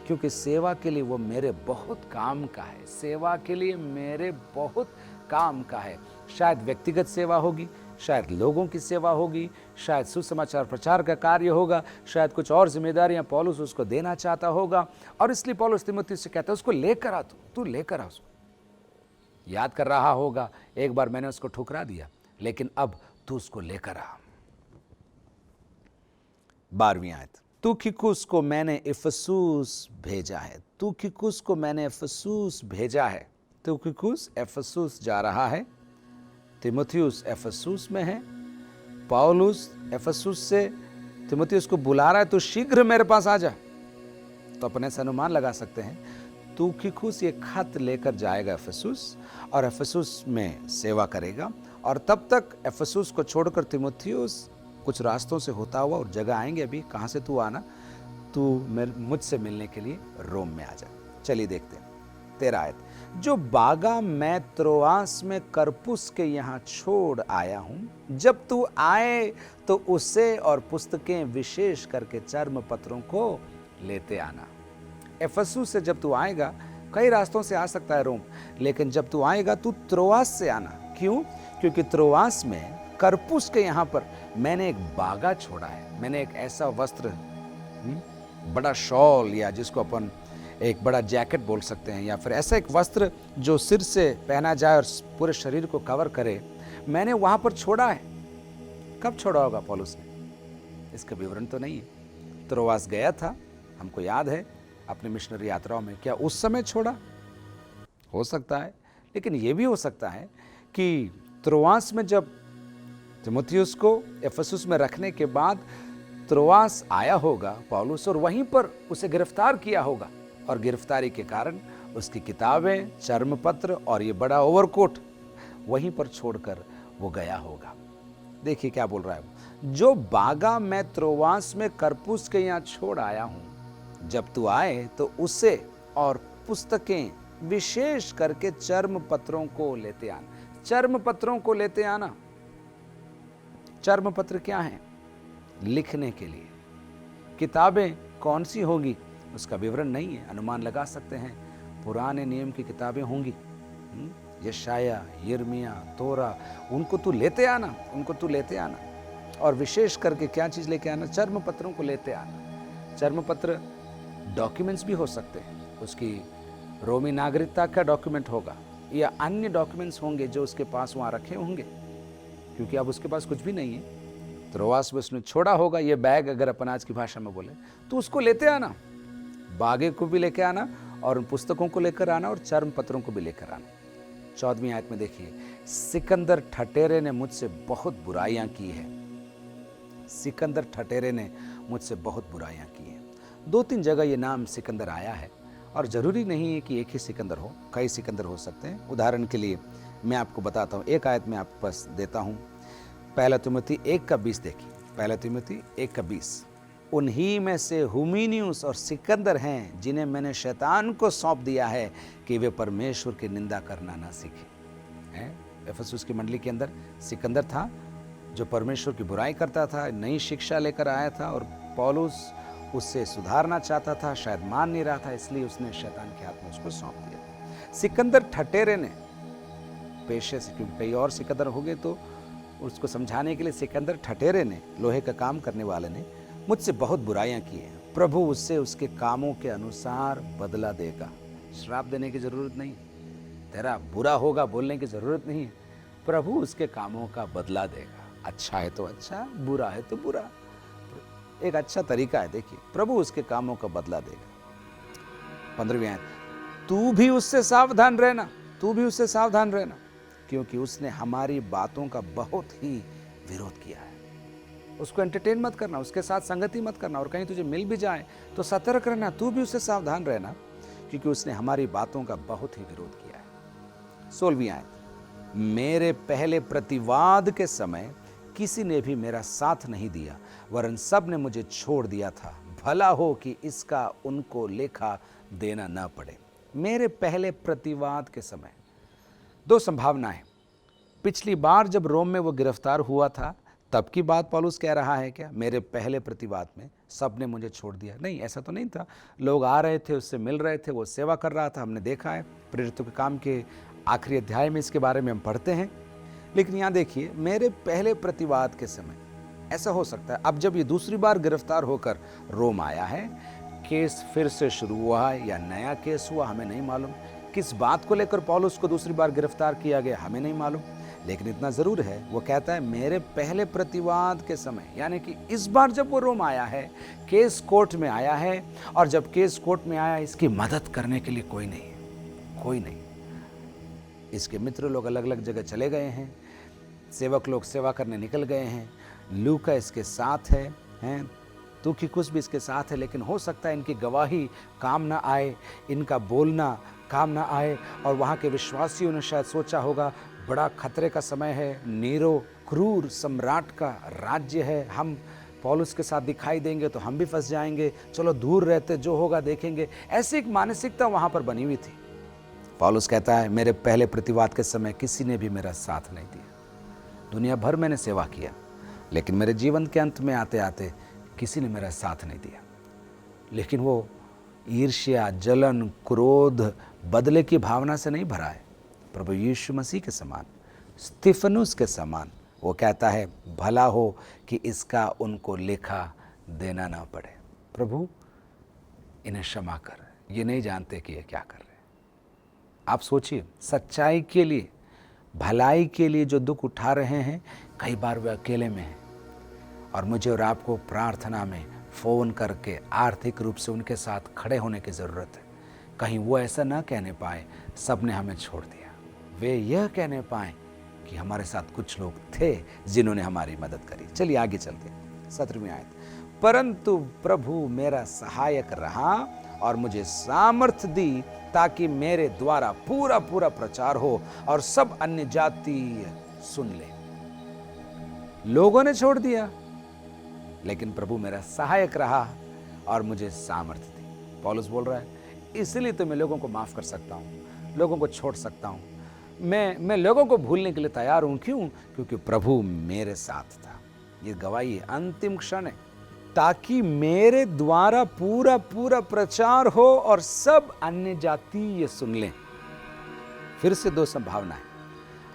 क्योंकि सेवा के लिए वो मेरे बहुत काम का है। सेवा के लिए मेरे बहुत काम का है। शायद व्यक्तिगत सेवा होगी, शायद लोगों की सेवा होगी, शायद सुसमाचार प्रचार का कार्य होगा, शायद कुछ और जिम्मेदारियां पौलुस उसको देना चाहता होगा। और इसलिए पौलुस तीमुथियुस से कहता है उसको लेकर आ, तू लेकर आ उसको। याद कर रहा होगा एक बार मैंने उसको ठुकरा दिया, लेकिन अब तू उसको लेकर आ। 12वीं आयत, तुखिकुस को मैंने इफिसुस भेजा है। तुखिकुस को मैंने इफिसुस भेजा है। तुखिकुस इफिसुस जा रहा है, तीमुथियुस इफिसुस में है। पौलुस इफिसुस से तीमुथियुस को बुला रहा है, तो शीघ्र मेरे पास आ जा। तो अपने से अनुमान लगा सकते हैं तुखिकुस ये खत लेकर जाएगा इफिसुस और इफिसुस में सेवा करेगा। और तब तक इफिसुस को छोड़कर तीमुथियुस कुछ रास्तों से होता हुआ और जगह आएंगे। अभी कहाँ से तू आना, तू मुझसे मिलने के लिए रोम में आ जा। चलिए देखते हैं 13 आयत, जो बागा मैं त्रोआस में करपुस के यहाँ छोड़ आया हूँ, जब तू आए तो उसे और पुस्तकें विशेष करके चर्म पत्रों को लेते आना। इफिसुस से जब तू आएगा, कई रास्तों से आ सकता है रोम, लेकिन जब तू आएगा तू त्रोआस से आना। क्यों? क्योंकि त्रोआस में करपुस के यहाँ पर मैंने एक बागा छोड़ा है। मैंने एक ऐसा वस्त्र, बड़ा शॉल, या जिसको अपन एक बड़ा जैकेट बोल सकते हैं, या फिर ऐसा एक वस्त्र जो सिर से पहना जाए और पूरे शरीर को कवर करे, मैंने वहाँ पर छोड़ा है। कब छोड़ा होगा पौलुस ने? इसका विवरण तो नहीं है। त्रोआस गया था, हमको याद है अपनी मिशनरी यात्राओं में। क्या उस समय छोड़ा? हो सकता है, लेकिन यह भी हो सकता है कि त्रोआस में जब तीमुथियुस को इफिसुस में रखने के बाद त्रोआस आया होगा पौलुस, और वहीं पर उसे गिरफ्तार किया होगा, और गिरफ्तारी के कारण उसकी किताबें, चर्मपत्र और ये बड़ा ओवरकोट वहीं पर छोड़कर वो गया होगा। देखिए क्या बोल रहा है, जो बागा मैं त्रोआस में करपुस के यहाँ छोड़ आया हूँ, जब तू आए तो उसे और पुस्तकें विशेष करके चर्म पत्रों को लेते आना। चर्म पत्रों को लेते आना। चर्म पत्र क्या है? लिखने के लिए। किताबें कौन सी होगी उसका विवरण नहीं है, अनुमान लगा सकते हैं पुराने नियम की किताबें होंगी, यशाया, यिर्मयाह, तोरा, उनको तू लेते आना, उनको तू लेते आना। और विशेष करके क्या चीज़ लेके आना? चर्म पत्रों को लेते आना। चर्म पत्र डॉक्यूमेंट्स भी हो सकते हैं, उसकी रोमी नागरिकता का डॉक्यूमेंट होगा, या अन्य डॉक्यूमेंट्स होंगे जो उसके पास वहाँ रखे होंगे, क्योंकि अब उसके पास कुछ भी नहीं है। त्रोआस में उसने छोड़ा होगा ये बैग, अगर अपन आज की भाषा में बोले तो उसको लेते आना। बागे को भी लेकर आना और उन पुस्तकों को लेकर आना और चर्म पत्रों को भी लेकर आना। 14वीं आयत में देखिए, सिकंदर ठटेरे ने मुझसे बहुत बुराइयां की है। सिकंदर ठटेरे ने मुझसे बहुत बुराइयां की हैं। 2-3 जगह ये नाम सिकंदर आया है और ज़रूरी नहीं है कि एक ही सिकंदर हो, कई सिकंदर हो सकते हैं। उदाहरण के लिए मैं आपको बताता हूँ, एक आयत मैं आपके पास देता हूँ। पहला तिमोथी 1:20 देखिए, पहला तिमोथी 1:20। उन्हीं में से हुमीनियुस और सिकंदर हैं जिन्हें मैंने शैतान को सौंप दिया है कि वे परमेश्वर की निंदा करना ना सीखें। हैं इफिसुस की मंडली के अंदर सिकंदर था जो परमेश्वर की बुराई करता था, नई शिक्षा लेकर आया था, और पौलुस उससे सुधारना चाहता था, शायद मान नहीं रहा था, इसलिए उसने शैतान के हाथ में उसको सौंप दिया। सिकंदर ठटेरे ने पेशे से, क्योंकि कई और सिकंदर हो गए, तो उसको समझाने के लिए सिकंदर ठटेरे ने, लोहे का काम करने वाले ने, मुझसे बहुत बुराइयां की हैं, प्रभु उससे उसके कामों के अनुसार बदला देगा। श्राप देने की जरूरत नहीं, तेरा बुरा होगा बोलने की जरूरत नहीं है, प्रभु उसके कामों का बदला देगा। अच्छा है तो अच्छा, बुरा है तो बुरा। एक अच्छा तरीका है, देखिए, प्रभु उसके कामों का बदला देगा। 15वीं आयत, तू भी उससे सावधान रहना, तू भी उससे सावधान रहना, क्योंकि उसने हमारी बातों का बहुत ही विरोध किया है। उसको एंटरटेन मत करना, उसके साथ संगति मत करना, और कहीं तुझे मिल भी जाए तो सतर्क रहना, तू भी उससे सावधान रहना, क्योंकि उसने हमारी बातों का बहुत ही विरोध किया है। 16वीं आयत, मेरे पहले प्रतिवाद के समय किसी ने भी मेरा साथ नहीं दिया, वरन सब ने मुझे छोड़ दिया था। भला हो कि इसका उनको लेखा देना न पड़े। मेरे पहले प्रतिवाद के समय दो संभावनाएं। पिछली बार जब रोम में वो गिरफ्तार हुआ था तब की बात पौलुस कह रहा है क्या? मेरे पहले प्रतिवाद में सब ने मुझे छोड़ दिया? नहीं, ऐसा तो नहीं था। लोग आ रहे थे, उससे मिल रहे थे, वो सेवा कर रहा था, हमने देखा है। प्रेरितों के काम के आखिरी अध्याय में इसके बारे में हम पढ़ते हैं। लेकिन यहाँ देखिए, मेरे पहले प्रतिवाद के समय, ऐसा हो सकता है अब जब ये दूसरी बार गिरफ्तार होकर रोम आया है, केस फिर से शुरू हुआ है या नया केस हुआ, हमें नहीं मालूम। किस बात को लेकर पौलुस को दूसरी बार गिरफ्तार किया गया, हमें नहीं मालूम। लेकिन इतना जरूर है, वो कहता है मेरे पहले प्रतिवाद के समय, यानी कि इस बार जब वो रोम आया है, केस कोर्ट में आया है, और जब केस कोर्ट में आया, इसकी मदद करने के लिए कोई नहीं है, कोई नहीं। इसके मित्र लोग अलग अलग जगह चले गए हैं, सेवक लोग सेवा करने निकल गए हैं, लूका इसके साथ है, तुखिकुस भी इसके साथ है। लेकिन हो सकता है इनकी गवाही काम ना आए, इनका बोलना काम ना आए, और वहाँ के विश्वासियों ने शायद सोचा होगा बड़ा खतरे का समय है, नीरो क्रूर सम्राट का राज्य है, हम पौलुस के साथ दिखाई देंगे तो हम भी फंस जाएंगे, चलो दूर रहते, जो होगा देखेंगे। ऐसी एक मानसिकता वहाँ पर बनी हुई थी। पौलुस कहता है मेरे पहले प्रतिवाद के समय किसी ने भी मेरा साथ नहीं दिया। दुनिया भर मैंने सेवा किया, लेकिन मेरे जीवन के अंत में आते आते किसी ने मेरा साथ नहीं दिया। लेकिन वो ईर्ष्या, जलन, क्रोध, बदले की भावना से नहीं भरा है। प्रभु यीशु मसीह के समान, स्तिफनुस के समान वो कहता है भला हो कि इसका उनको लेखा देना ना पड़े। प्रभु इन्हें क्षमा कर, ये नहीं जानते कि ये क्या कर रहे हैं। आप सोचिए, सच्चाई के लिए, भलाई के लिए जो दुख उठा रहे हैं, कई बार वे अकेले में हैं, और मुझे और आपको प्रार्थना में फ़ोन करके आर्थिक रूप से उनके साथ खड़े होने की ज़रूरत है। कहीं वो ऐसा ना कहने पाए सब ने हमें छोड़ दिया, वे यह कहने पाएँ कि हमारे साथ कुछ लोग थे जिन्होंने हमारी मदद करी। चलिए आगे चलते हैं। 17वीं आयत, परंतु प्रभु मेरा सहायक रहा और मुझे सामर्थ दी, ताकि मेरे द्वारा पूरा पूरा प्रचार हो और सब अन्य जाति सुन ले। लोगों ने छोड़ दिया, लेकिन प्रभु मेरा सहायक रहा और मुझे सामर्थ दी। पौलुस बोल रहा है, इसलिए तो मैं लोगों को माफ कर सकता हूं, लोगों को छोड़ सकता हूं, मैं लोगों को भूलने के लिए तैयार हूं। क्यों? क्योंकि प्रभु मेरे साथ था। ये गवाही अंतिम क्षण है, ताकि मेरे द्वारा पूरा पूरा प्रचार हो और सब अन्य जाति ये सुन लें। फिर से दो संभावनाएं।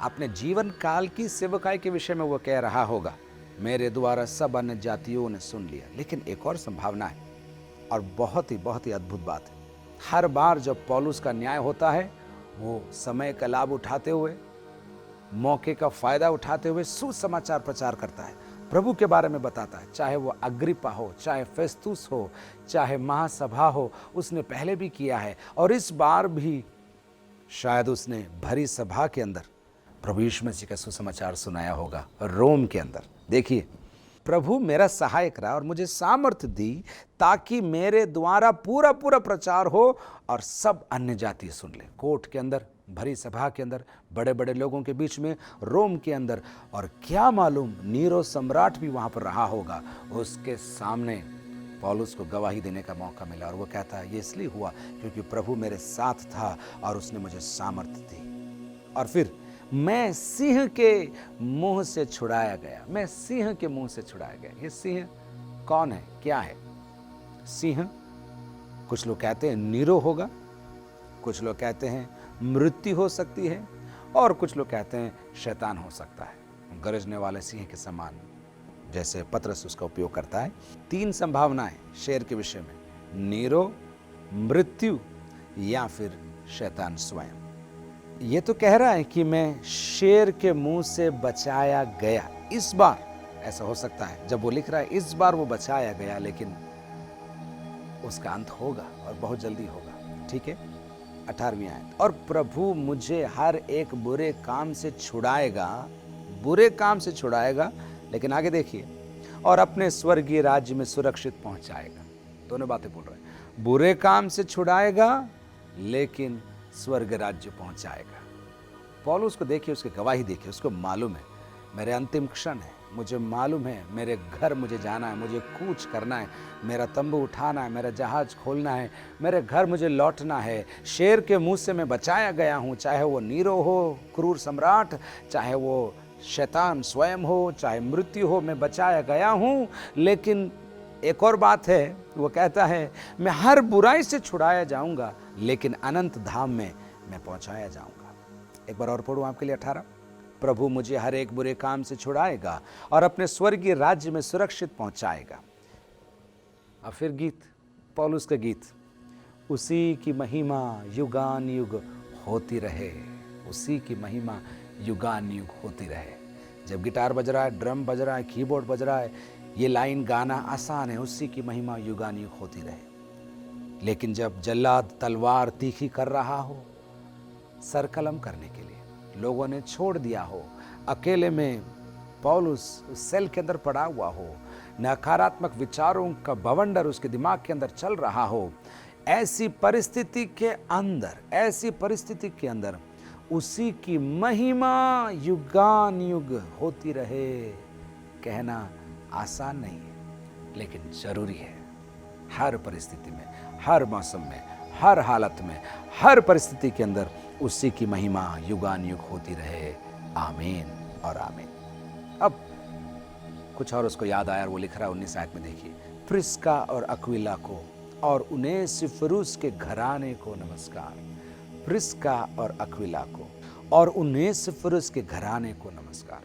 अपने जीवन काल की सेवकाई के विषय में वो कह रहा होगा, मेरे द्वारा सब अन्य जातियों ने सुन लिया। लेकिन एक और संभावना है, और बहुत ही अद्भुत बात है। हर बार जब पौलुस का न्याय होता है, वो समय का लाभ उठाते हुए, मौके का फायदा उठाते हुए सुसमाचार प्रचार करता है, प्रभु के बारे में बताता है। चाहे वो अग्रिप्पा हो, चाहे फेस्तुस हो, चाहे महासभा हो, उसने पहले भी किया है, और इस बार भी शायद उसने भरी सभा के अंदर प्रभु यीशु मसीह का सुसमाचार सुनाया होगा, रोम के अंदर। देखिए प्रभु मेरा सहायक रहा और मुझे सामर्थ्य दी ताकि मेरे द्वारा पूरा पूरा प्रचार हो और सब अन्य जाति सुन ले। कोर्ट के अंदर, भरी सभा के अंदर, बड़े बड़े लोगों के बीच में, रोम के अंदर, और क्या मालूम नीरो सम्राट भी वहां पर रहा होगा। उसके सामने पौलुस को गवाही देने का मौका मिला और वो कहता है ये इसलिए हुआ क्योंकि प्रभु मेरे साथ था और उसने मुझे सामर्थ्य दी। और फिर मैं सिंह के मुंह से छुड़ाया गया। मैं सिंह के मुंह से छुड़ाया गया। ये सिंह कौन है, क्या है? सिंह, कुछ लोग कहते हैं नीरो होगा, कुछ लोग कहते हैं मृत्यु हो सकती है, और कुछ लोग कहते हैं शैतान हो सकता है, गरजने वाले सिंह के समान, जैसे पतरस उसका उपयोग करता है। 3 संभावनाएं शेर के विषय में, नीरो, मृत्यु या फिर शैतान स्वयं। ये तो कह रहा है कि मैं शेर के मुंह से बचाया गया। इस बार ऐसा हो सकता है जब वो लिख रहा है इस बार वो बचाया गया, लेकिन उसका अंत होगा और बहुत जल्दी होगा। ठीक है, 18वीं आयत, और प्रभु मुझे हर एक बुरे काम से छुड़ाएगा, बुरे काम से छुड़ाएगा, लेकिन आगे देखिए, और अपने स्वर्गीय राज्य में सुरक्षित पहुंचाएगा। दोनों बातें बोल रहे हैं, बुरे काम से छुड़ाएगा लेकिन स्वर्ग राज्य पहुंचाएगा। पौलुस को देखिए, उसकी गवाही देखिए, उसको मालूम है मेरे अंतिम क्षण है, मुझे मालूम है मेरे घर मुझे जाना है, मुझे कूच करना है, मेरा तंबू उठाना है, मेरा जहाज खोलना है, मेरे घर मुझे लौटना है। शेर के मुंह से मैं बचाया गया हूँ, चाहे वो नीरो हो क्रूर सम्राट, चाहे वो शैतान स्वयं हो, चाहे मृत्यु हो, मैं बचाया गया हूँ। लेकिन एक और बात है, वो कहता है मैं हर बुराई से छुड़ाया जाऊंगा, लेकिन अनंत धाम में मैं पहुंचाया जाऊंगा। एक बार और पढ़ूं आपके लिए 18, प्रभु मुझे हर एक बुरे काम से छुड़ाएगा और अपने स्वर्गीय राज्य में सुरक्षित पहुंचाएगा। और फिर गीत, पौलुस का गीत, उसी की महिमा युगान युग होती रहे, उसी की महिमा युगान युग होती रहे। जब गिटार बज रहा है, ड्रम बज रहा है, कीबोर्ड बज रहा है, ये लाइन गाना आसान है, उसी की महिमा युगान युग होती रहे। लेकिन जब जल्लाद तलवार तीखी कर रहा हो, सर कलम करने के लिए लोगों ने छोड़ दिया हो, अकेले में पौलुस सेल के अंदर पड़ा हुआ हो, नकारात्मक विचारों का बवंडर उसके दिमाग के अंदर चल रहा हो, ऐसी परिस्थिति के अंदर उसी की महिमा युगान युग होती रहे कहना आसान नहीं है, लेकिन जरूरी है। हर परिस्थिति में, हर मौसम में, हर हालत में, हर परिस्थिति के अंदर उसी की महिमा युगान युग होती रहे। आमीन और आमीन। अब कुछ और उसको याद आया और वो लिख रहा है 19 आयत में, देखिए, प्रिस्का और अक्विला को और उनेसिफुरुस के घराने को नमस्कार। प्रिस्का और अक्विला को और उनेसिफुरुस के घराने को नमस्कार।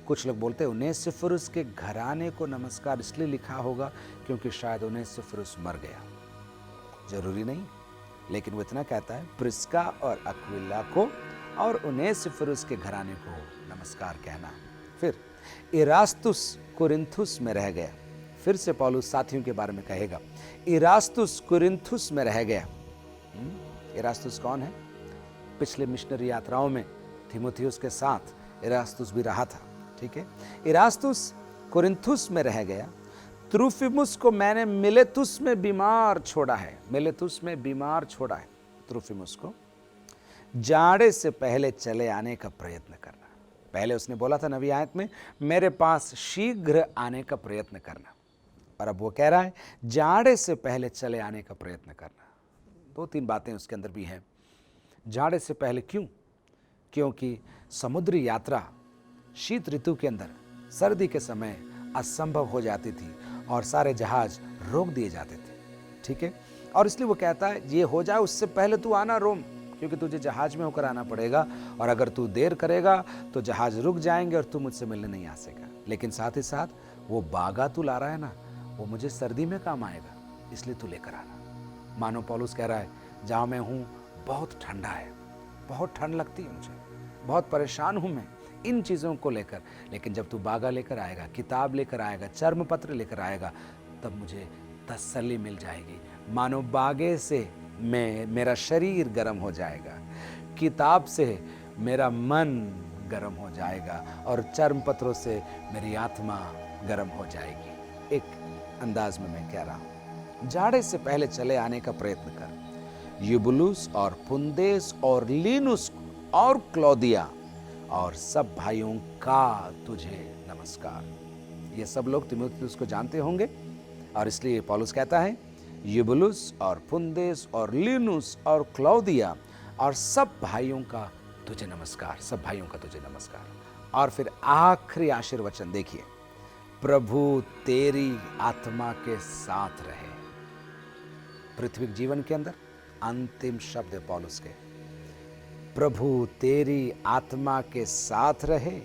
कुछ लोग बोलते हैं उनेसिफुरुस के घराने को नमस्कार इसलिए लिखा होगा क्योंकि शायद उनेसिफुरुस मर गया, जरूरी नहीं, लेकिन वो इतना कहता है प्रिस्का और अक्विला को और उनेसिफुरुस के घराने को नमस्कार कहना। फिर इरास्तुस कुरिन्थुस में रह गया। फिर से पौलुस साथियों के बारे में कहेगा, इरास्तुस कुरिन्थुस में रह गया। इरास्तुस कौन है? पिछले मिशनरी यात्राओं में थिमोथियुस के साथ इरास्तुस भी रहा था। ठीक है, इरास्तुस कुरिन्थुस में रह गया। त्रुफिमुस को मैंने मिलेतुस में बीमार छोड़ा है। मिलेतुस में बीमार छोड़ा है त्रुफिमुस को, जाड़े से पहले चले आने का प्रयत्न करना। पहले उसने बोला था नवी आयत में, मेरे पास शीघ्र आने का प्रयत्न करना, और अब वो कह रहा है जाड़े से पहले चले आने का प्रयत्न करना। 2-3 बातें उसके अंदर भी हैं। जाड़े से पहले क्यों? क्योंकि समुद्री यात्रा शीत ऋतु के अंदर सर्दी के समय असंभव हो जाती थी और सारे जहाज रोक दिए जाते थे। ठीक है, और इसलिए वो कहता है ये हो जाए उससे पहले तू आना रोम, क्योंकि तुझे जहाज में होकर आना पड़ेगा, और अगर तू देर करेगा तो जहाज रुक जाएंगे और तू मुझसे मिलने नहीं आ सकेगा। लेकिन साथ ही साथ वो बागा तू ला रहा है ना, वो मुझे सर्दी में काम आएगा, इसलिए तू लेकर आना। मानो पौलुस कह रहा है जहाँ मैं हूँ बहुत ठंडा है, बहुत ठंड लगती है मुझे, बहुत परेशान हूँ मैं इन चीज़ों को लेकर, लेकिन जब तू बागा लेकर आएगा, किताब लेकर आएगा, चर्म पत्र लेकर आएगा, तब मुझे तसल्ली मिल जाएगी। मानो बागे से मेरा शरीर गर्म हो जाएगा, किताब से मेरा मन गर्म हो जाएगा, और चर्म पत्रों से मेरी आत्मा गर्म हो जाएगी। एक अंदाज में मैं कह रहा हूं, जाड़े से पहले चले आने का प्रयत्न कर। यूबुलुस और पुंदेस और लीनुस और क्लौदिया और सब भाइयों का तुझे नमस्कार। ये सब लोग तीमुथियुस को जानते होंगे और इसलिए पौलुस कहता है यूबुलुस और पुंदेस और लीनुस और क्लौदिया और सब भाइयों का तुझे नमस्कार, सब भाइयों का तुझे नमस्कार। और फिर आखिरी आशीर्वचन देखिए, प्रभु तेरी आत्मा के साथ रहे। पृथ्वी जीवन के अंदर अंतिम शब्द है पौलुस के, प्रभु तेरी आत्मा के साथ रहे,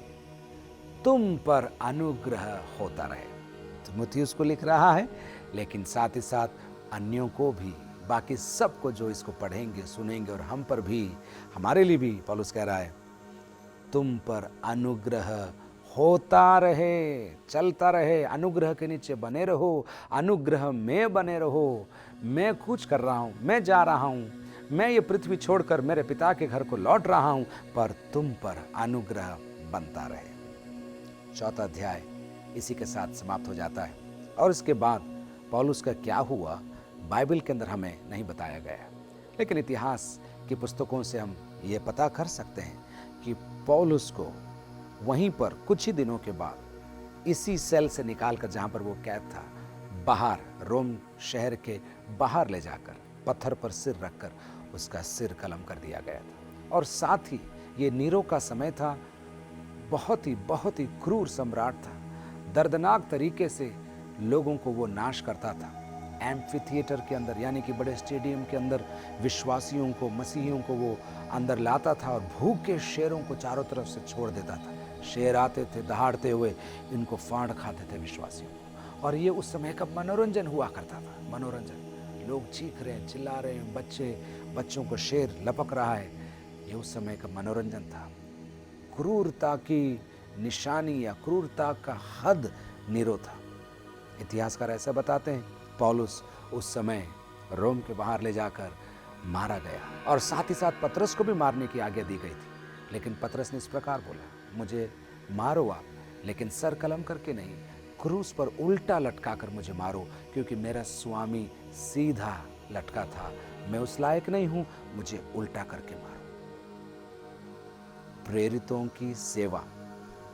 तुम पर अनुग्रह होता रहे। तीमुथियुस को लिख रहा है, लेकिन साथ ही साथ अन्यों को भी, बाकी सबको जो इसको पढ़ेंगे सुनेंगे और हम पर भी, हमारे लिए भी पौलुस कह रहा है, तुम पर अनुग्रह होता रहे, चलता रहे। अनुग्रह के नीचे बने रहो, अनुग्रह में बने रहो। मैं कुछ कर रहा हूं, मैं जा रहा हूं, मैं ये पृथ्वी छोड़कर मेरे पिता के घर को लौट रहा हूं, पर तुम पर अनुग्रह बनता रहे। चौथा अध्याय इसी के साथ समाप्त हो जाता है और इसके बाद पौलुस का क्या हुआ बाइबल के अंदर हमें नहीं बताया गया, लेकिन इतिहास की पुस्तकों से हम ये पता कर सकते हैं कि पौलुस को वहीं पर कुछ ही दिनों के बाद इसी सेल से निकालकर, जहां पर वो कैद था, बाहर रोम शहर के बाहर ले जाकर पत्थर पर सिर रखकर उसका सिर कलम कर दिया गया था। और साथ ही ये नीरो का समय था, बहुत ही क्रूर सम्राट था, दर्दनाक तरीके से लोगों को वो नाश करता था। एम्फी थिएटर के अंदर, यानी कि बड़े स्टेडियम के अंदर विश्वासियों को, मसीहियों को वो अंदर लाता था और भूखे शेरों को चारों तरफ से छोड़ देता था। शेर आते थे दहाड़ते हुए, इनको फाड़ खाते थे विश्वासियों को। और ये उस समय का मनोरंजन हुआ करता था, मनोरंजन। लोग चीख रहे हैं, चिल्ला रहे हैं, बच्चों को शेर लपक रहा है, ये उस समय का मनोरंजन था। क्रूरता की निशानी या क्रूरता का हद नीरो था। इतिहासकार ऐसा बताते हैं, पौलुस उस समय रोम के बाहर ले जाकर मारा गया और साथ ही साथ पतरस को भी मारने की आज्ञा दी गई थी। लेकिन पतरस ने इस प्रकार बोला, मुझे मारो आप, लेकिन सर कलम करके नहीं, क्रूस पर उल्टा लटका कर मुझे मारो, क्योंकि मेरा स्वामी सीधा लटका था, मैं उस लायक नहीं हूं, मुझे उल्टा करके मारो। प्रेरितों की सेवा,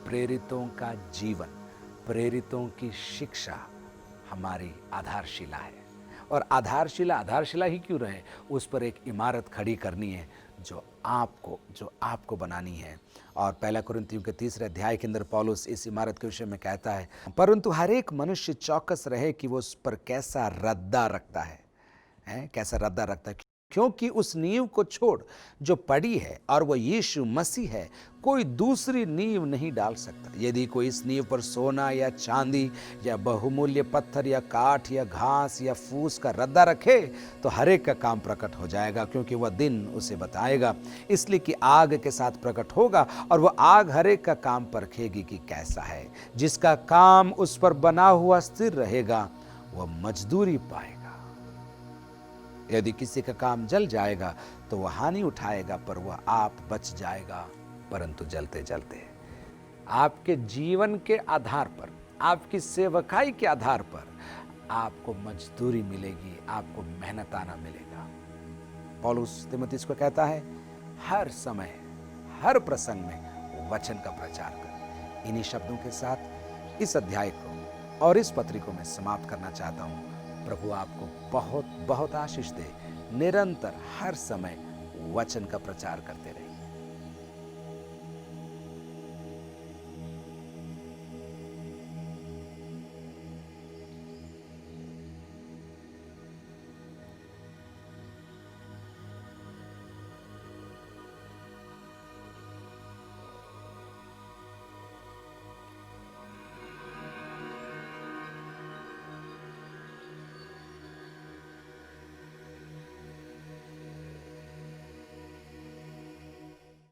प्रेरितों का जीवन, प्रेरितों की शिक्षा हमारी आधारशिला है। और आधारशिला ही क्यों रहे, उस पर एक इमारत खड़ी करनी है जो आपको बनानी है। और पहला कुरिन्थियों के 3 अध्याय के अंदर पौलुस इस इमारत के विषय में कहता है, परंतु हर एक मनुष्य चौकस रहे कि वो उस पर कैसा रद्दा रखता है, कैसा रद्दा रखता है, क्योंकि उस नींव को छोड़ जो पड़ी है और वो यीशु मसीह है, कोई दूसरी नींव नहीं डाल सकता। यदि कोई इस नींव पर सोना या चांदी या बहुमूल्य पत्थर या काठ या घास या फूस का रद्दा रखे तो हर एक का काम प्रकट हो जाएगा, क्योंकि वह दिन उसे बताएगा। इसलिए कि आग के साथ प्रकट होगा और वह आग हर एक का काम परखेगी कि कैसा है। जिसका काम उस पर बना हुआ स्थिर रहेगा वह मजदूरी पाएगा। यदि किसी का काम जल जाएगा तो वह हानि उठाएगा, पर वह आप बच जाएगा, परंतु जलते जलते। आपके जीवन के आधार पर, आपकी सेवकाई के आधार पर आपको मजदूरी मिलेगी, आपको मेहनताना मिलेगा। पौलुस तीमुथियुस को कहता है, हर समय हर प्रसंग में वचन का प्रचार कर। इन्हीं शब्दों के साथ इस अध्याय को और इस पत्री को मैं समाप्त करना चाहता हूँ। प्रभु आपको बहुत बहुत आशीष दे। निरंतर हर समय वचन का प्रचार करते रहे।